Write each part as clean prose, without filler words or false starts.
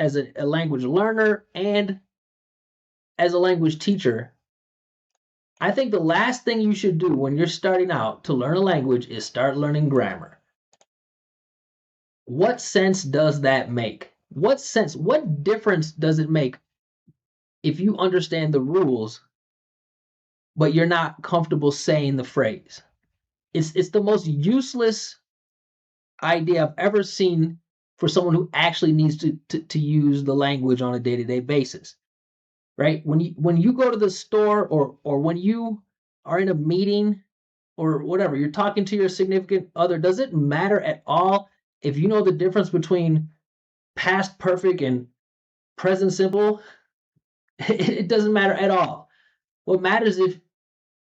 as a language learner and as a language teacher, I think the last thing you should do when you're starting out to learn a language is start learning grammar. What sense does that make? What difference does it make if you understand the rules, but you're not comfortable saying the phrase? It's the most useless idea I've ever seen for someone who actually needs to use the language on a day-to-day basis. Right? When you go to the store or when you are in a meeting or whatever, you're talking to your significant other, does it matter at all if you know the difference between past perfect and present simple? It doesn't matter at all. What matters if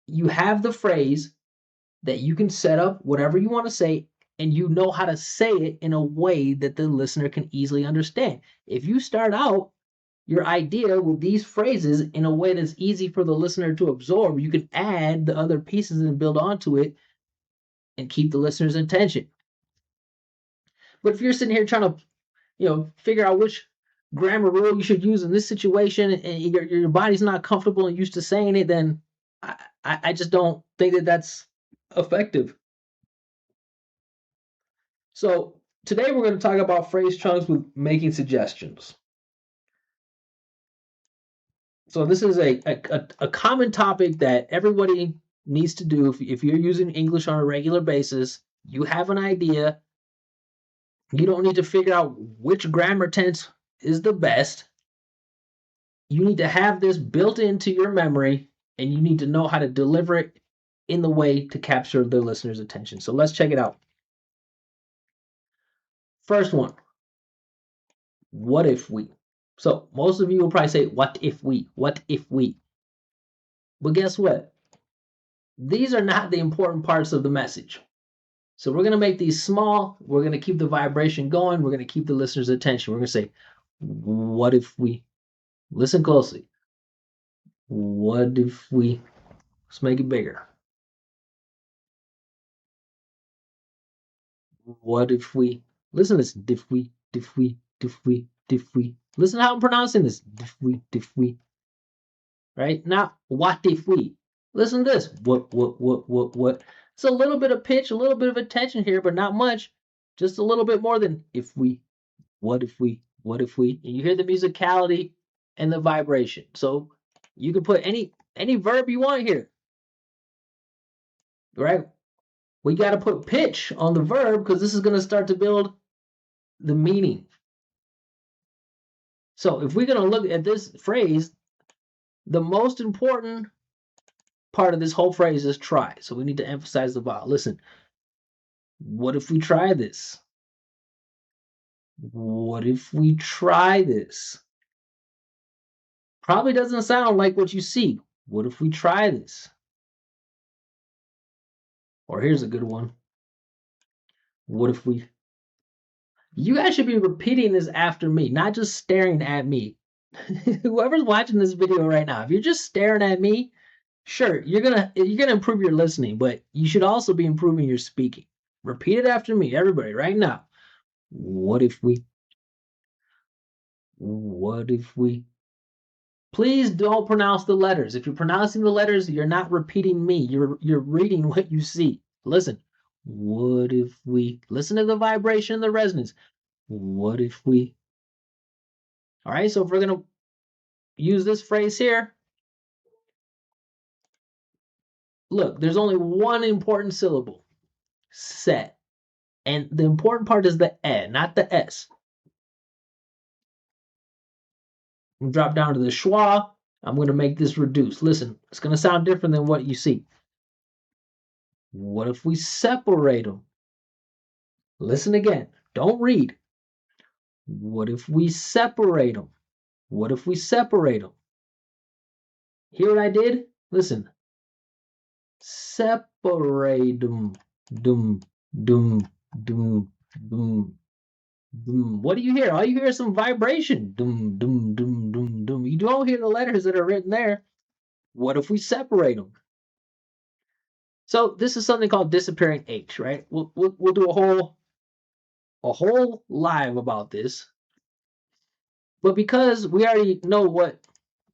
you have the phrase that you can set up whatever you want to say and you know how to say it in a way that the listener can easily understand. If you start out your idea with these phrases in a way that's easy for the listener to absorb, you can add the other pieces and build onto it and keep the listener's attention. But if you're sitting here trying to, figure out which grammar rule you should use in this situation and your body's not comfortable and used to saying it, then I just don't think that that's effective. So today we're going to talk about phrase chunks with making suggestions. So this is a common topic that everybody needs to do if you're using English on a regular basis. You have an idea. You don't need to figure out which grammar tense is the best. You need to have this built into your memory, and you need to know how to deliver it in the way to capture the listener's attention. So let's check it out. First one, what if we? So most of you will probably say, what if we? What if we? But guess what? These are not the important parts of the message. So we're going to make these small. We're going to keep the vibration going. We're going to keep the listener's attention. We're going to say, what if we? Listen closely. What if we? Let's make it bigger. What if we? Listen to this. If we, if we, if we, if we. Listen to how I'm pronouncing this. If we, if we. Right? Now, what if we? Listen to this. What? It's a little bit of pitch, a little bit of attention here, but not much. Just a little bit more than if we. What if we? What if we? And you hear the musicality and the vibration. So you can put any verb you want here. Right? We got to put pitch on the verb because this is going to start to build the meaning. So if we're going to look at this phrase, the most important part of this whole phrase is try. So we need to emphasize the vowel. Listen, what if we try this? What if we try this? Probably doesn't sound like what you see. What if we try this? Or here's a good one. What if we? You guys should be repeating this after me, not just staring at me. Whoever's watching this video right now, if you're just staring at me, sure, you're gonna improve your listening, but you should also be improving your speaking. Repeat it after me, everybody, right now. What if we? What if we? Please don't pronounce the letters. If you're pronouncing the letters, you're not repeating me. You're reading what you see. Listen. What if we? Listen to the vibration, the resonance. What if we? All right, so if we're going to use this phrase here, look, there's only one important syllable, set. And the important part is the E, not the S. I'm drop down to the schwa. I'm going to make this reduce. Listen, it's going to sound different than what you see. What if we separate them? Listen again. Don't read. What if we separate them? What if we separate them? Hear what I did? Listen. Separate them. Dum, dum, dum, dum, dum. What do you hear? All you hear is some vibration. Dum, dum, dum, dum, dum. You don't hear the letters that are written there. What if we separate them? So this is something called disappearing H, right? We'll do a whole live about this. But because we already know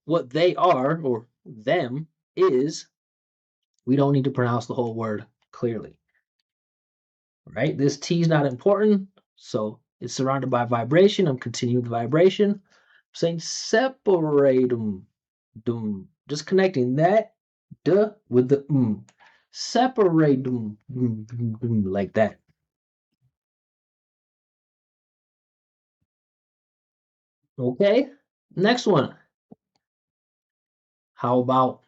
what they are or them is, we don't need to pronounce the whole word clearly. Right? This T is not important, so it's surrounded by vibration. I'm continuing the vibration. I'm saying separate them. Just connecting that duh with the separate them like that. Okay. Next one. How about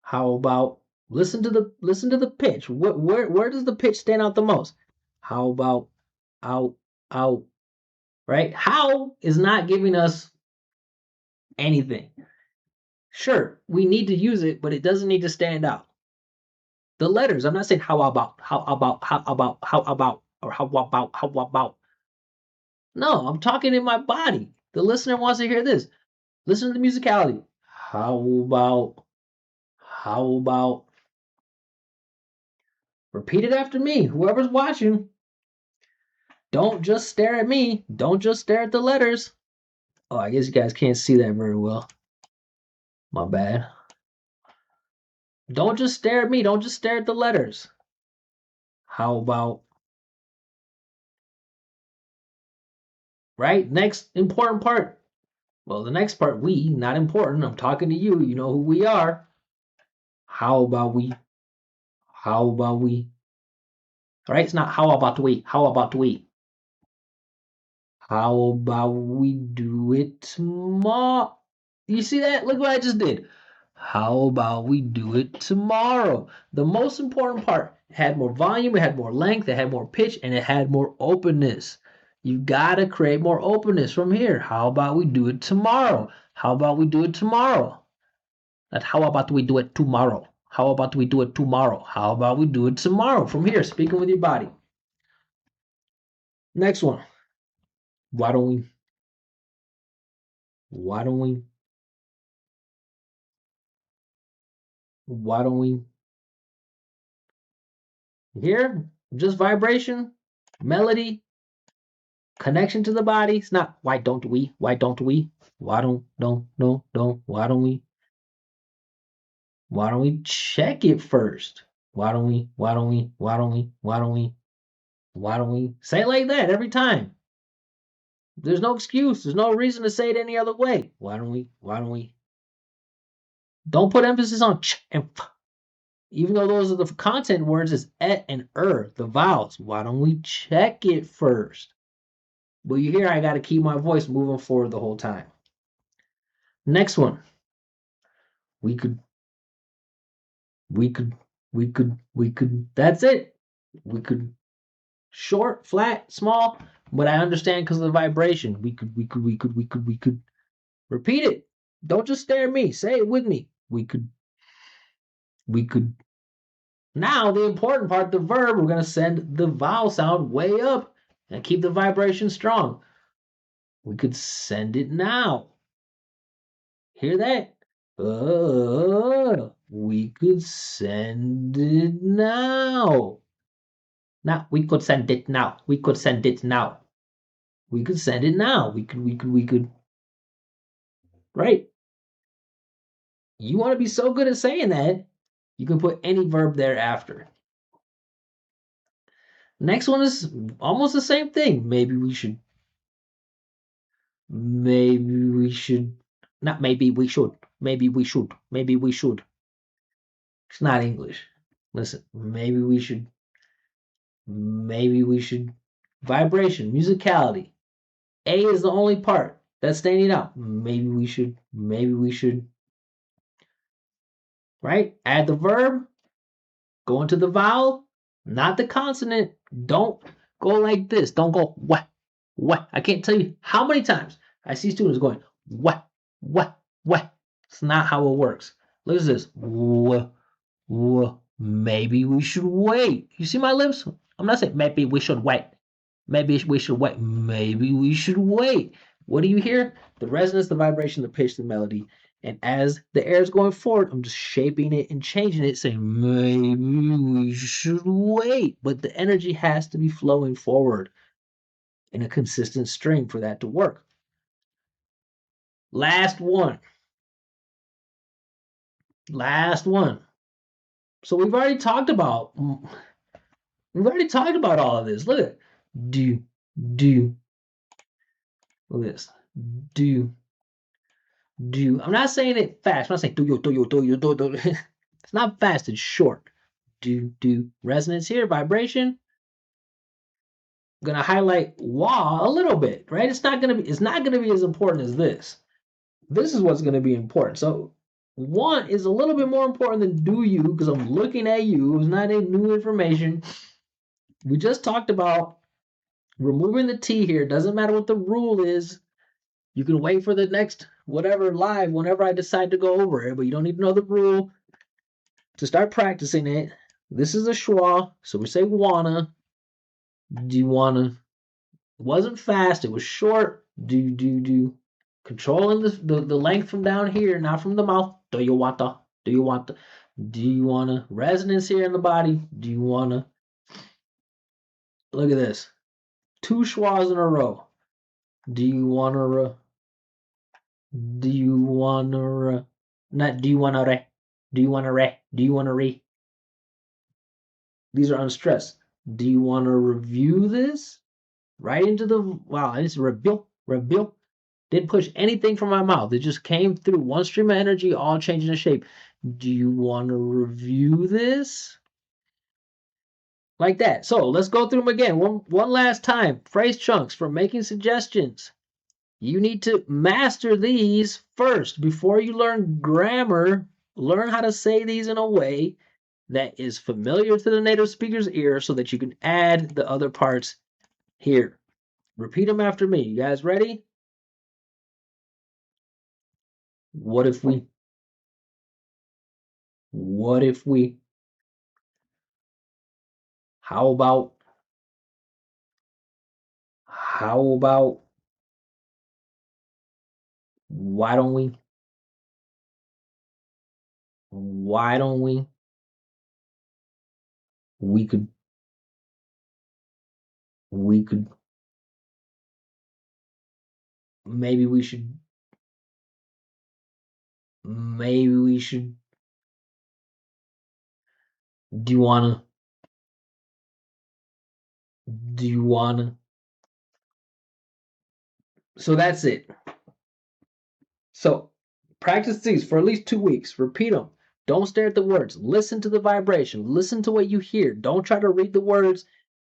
how about listen to the pitch. Where does the pitch stand out the most? How about out out, right? How is not giving us anything. Sure, we need to use it, but it doesn't need to stand out. The letters, I'm not saying how about, or how about. No, I'm talking in my body. The listener wants to hear this. Listen to the musicality. How about, repeat it after me. Whoever's watching, don't just stare at me. Don't just stare at the letters. Oh, I guess you guys can't see that very well. My bad. Don't just stare at me. Don't just stare at the letters. How about, right? Next important part. Well, the next part, we, not important. I'm talking to you. You know who we are. How about we? How about we? All right, it's not how about we. How about we? How about we do it tomorrow? You see that? Look what I just did. How about we do it tomorrow? The most important part, it had more volume, it had more length, it had more pitch, and it had more openness. You gotta create more openness from here. How about we do it tomorrow? How about we do it tomorrow? That how about we do it tomorrow? How about we do it tomorrow? How about we do it tomorrow? From here, speaking with your body. Next one. Why don't we? Why don't we? Why don't we? Here, just vibration, melody, connection to the body. It's not why don't we? Why don't we? Why don't don't? Why don't we? Why don't we check it first? Why don't we? Why don't we? Why don't we? Why don't we? Why don't we? Say it like that every time. There's no excuse. There's no reason to say it any other way. Why don't we? Why don't we? Don't put emphasis on ch and f. Even though those are the content words, is et and the vowels. Why don't we check it first? But you hear I got to keep my voice moving forward the whole time. Next one. We could, we could, we could. That's it. We could. Short, flat, small, but I understand because of the vibration. We could. Repeat it. Don't just stare at me. Say it with me. We could. Now, the important part, the verb, we're going to send the vowel sound way up and keep the vibration strong. We could send it now. Hear that? We could send it now. Now, we could send it now. We could send it now. We could send it now. We could. Right? You want to be so good at saying that, you can put any verb there after. Next one is almost the same thing. Maybe we should. Not maybe we should. Maybe we should. Maybe we should. It's not English. Listen, maybe we should. Maybe we should. Vibration, musicality. A is the only part that's standing out. Maybe we should. Maybe we should. Right? Add the verb. Go into the vowel, not the consonant. Don't go like this. Don't go what, what. I can't tell you how many times I see students going what, what, what. It's not how it works. Look at this. Maybe we should wait. You see my lips? I'm not saying maybe we should wait. Maybe we should wait. Maybe we should wait. What do you hear? The resonance, the vibration, the pitch, the melody. And as the air is going forward, I'm just shaping it and changing it, saying maybe we should wait. But the energy has to be flowing forward in a consistent stream for that to work. Last one. Last one. So we've already talked about all of this. Look at do do. Look at this. Do do. I'm not saying it fast. I'm not saying do. It's not fast. It's short. Do do. Resonance here. Vibration. I'm gonna highlight wah a little bit, right? It's not gonna be as important as this. This is what's gonna be important. So want is a little bit more important than do you because I'm looking at you. It's not any new information. We just talked about removing the T here. Doesn't matter what the rule is. You can wait for the next whatever live whenever I decide to go over it, but you don't need to know the rule to start practicing it. This is a schwa, so we say wanna. Do you wanna? It wasn't fast, it was short. Do do. Controlling the length from down here, not from the mouth. Do you want to? Do you want to? Do you wanna? Resonance here in the body. Do you wanna? Look at this. 2 schwas in a row. Do you wanna? Do you wanna? Not do you wanna re? Do you wanna re? Do you wanna re? These are unstressed. Do you want to review this? Right into the wow, it's reveal. Didn't push anything from my mouth. It just came through one stream of energy, all changing the shape. Do you want to review this? Like that. So let's go through them again. One last time. Phrase chunks for making suggestions. You need to master these first before you learn grammar. Learn how to say these in a way that is familiar to the native speaker's ear so that you can add the other parts here. Repeat them after me. You guys ready? What if we? What if we? How about? How about? Why don't we? Why don't we? We could. We could. Maybe we should. Maybe we should. Do you wanna? Do you wanna? So that's it. So practice these for at least 2 weeks. Repeat them. Don't stare at the words. Listen to the vibration. Listen to what you hear. Don't try to read the words.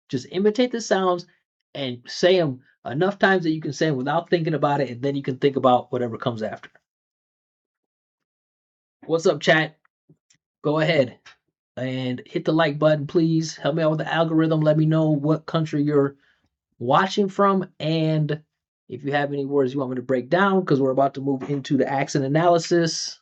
Just imitate the sounds and say them enough times that you can say them without thinking about it, and then you can think about whatever comes after. What's up, chat? Go ahead and hit the like button, please. Help me out with the algorithm. Let me know what country you're watching from, and if you have any words you want me to break down, because we're about to move into the accent analysis.